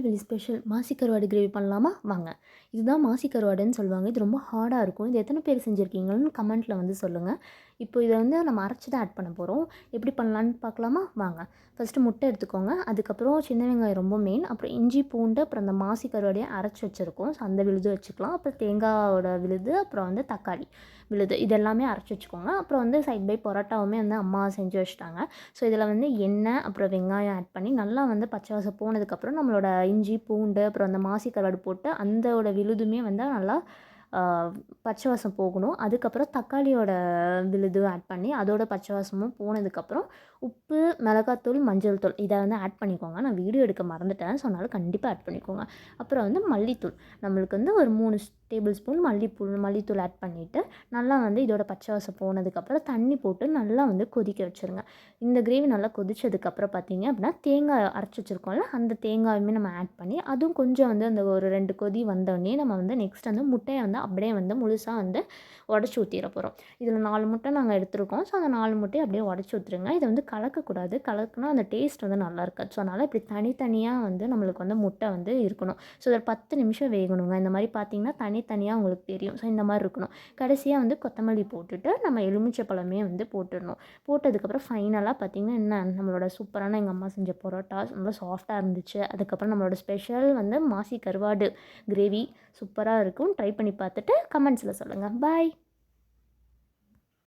Tirunelveli special மாசி கருவாடு gravy பண்ணலாமா? வாங்க. இதுதான் மாசி கருவாடுன்னு சொல்லுவாங்க. இது ரொம்ப ஹார்டாக இருக்கும். இது எத்தனை பேர் செஞ்சுருக்கீங்கன்னு கமெண்ட்டில் வந்து சொல்லுங்கள். இப்போ இதை வந்து நம்ம அரைச்சி தான் ஆட் பண்ண போகிறோம். எப்படி பண்ணலான்னு பார்க்கலாமா? வாங்க. ஃபஸ்ட்டு முட்டை எடுத்துக்கோங்க. அதுக்கப்புறம் சின்ன வெங்காயம் ரொம்ப மெயின். அப்புறம் இஞ்சி, பூண்டு, அப்புறம் அந்த மாசி கருவாடையை அரைச்சி வச்சுருக்கோம். ஸோ அந்த விழுது வச்சுக்கலாம். அப்புறம் தேங்காயோட விழுது, அப்புறம் வந்து தக்காளி விழுது, இது எல்லாமே அரைச்சி வச்சுக்கோங்க. அப்புறம் வந்து சைட் பை பரோட்டாவுமே வந்து அம்மா செஞ்சு வச்சுட்டாங்க. ஸோ இதில் வந்து எண்ணெய், அப்புறம் வெங்காயம் ஆட் பண்ணி நல்லா வந்து பச்சை வாசம் போனதுக்கப்புறம் நம்மளோட இஞ்சி, பூண்டு, அப்புறம் அந்த மாசி கருவாடு போட்டு அந்தோட விழுதுமே வந்து நல்லா பச்சை வாசம் போகணும். அதுக்கப்புறம் தக்காளியோட விழுது ஆட் பண்ணி அதோட பச்சை வாசமும் போனதுக்கப்புறம் உப்பு, மிளகாத்தூள், மஞ்சள் தூள் இதை வந்து ஆட் பண்ணிக்கோங்க. நான் வீடியோ எடுக்க மறந்துட்டேன். ஸோ அதனால் கண்டிப்பாக ஆட் பண்ணிக்கோங்க. அப்புறம் வந்து மல்லித்தூள், நம்மளுக்கு வந்து ஒரு 3 டேபிள் ஸ்பூன் மல்லித்தூள் ஆட் பண்ணிவிட்டு நல்லா வந்து இதோட பச்சை வாசம் போனதுக்கப்புறம் தண்ணி போட்டு நல்லா வந்து கொதிக்க வச்சுருங்க. இந்த கிரேவி நல்லா கொதிச்சதுக்கப்புறம் பார்த்தீங்க அப்படின்னா தேங்காய் அரைச்சி வச்சுருக்கோம்ல, அந்த தேங்காயுமே நம்ம ஆட் பண்ணி அதுவும் கொஞ்சம் வந்து அந்த ஒரு 2 கொதி வந்தோடனே நம்ம வந்து நெக்ஸ்ட் வந்து முட்டையை வந்து அப்படியே வந்து முழுசாக வந்து உடச்சி ஊற்றிட போகிறோம். இதில் 4 முட்டை நாங்கள் எடுத்துருக்கோம். ஸோ அந்த 4 முட்டையை அப்படியே உடச்சி ஊற்றுருங்க. இதை வந்து கலக்கக்கூடாது. கலக்குனா அந்த டேஸ்ட் வந்து நல்லா இருக்காது. ஸோ அதனால் இப்படி தனித்தனியாக வந்து நம்மளுக்கு வந்து முட்டை வந்து இருக்கணும். ஸோ ஒரு 10 நிமிஷம் வேகணுங்க. இந்த மாதிரி பார்த்தீங்கன்னா தனித்தனியாக உங்களுக்கு தெரியும். ஸோ இந்த மாதிரி இருக்கணும். கடைசியாக வந்து கொத்தமல்லி போட்டுட்டு நம்ம எலுமிச்சை பழமே வந்து போட்டுடணும். போட்டதுக்கப்புறம் ஃபைனலாக பார்த்தீங்கன்னா என்ன, நம்மளோட சூப்பரான எங்கள் அம்மா செஞ்ச பரோட்டா ரொம்ப சாஃப்டாக இருந்துச்சு. அதுக்கப்புறம் நம்மளோட ஸ்பெஷல் வந்து மாசி கருவாடு கிரேவி சூப்பராக இருக்கும். ட்ரை பண்ணி பார்த்துட்டு கமெண்ட்ஸில் சொல்லுங்கள். பாய்.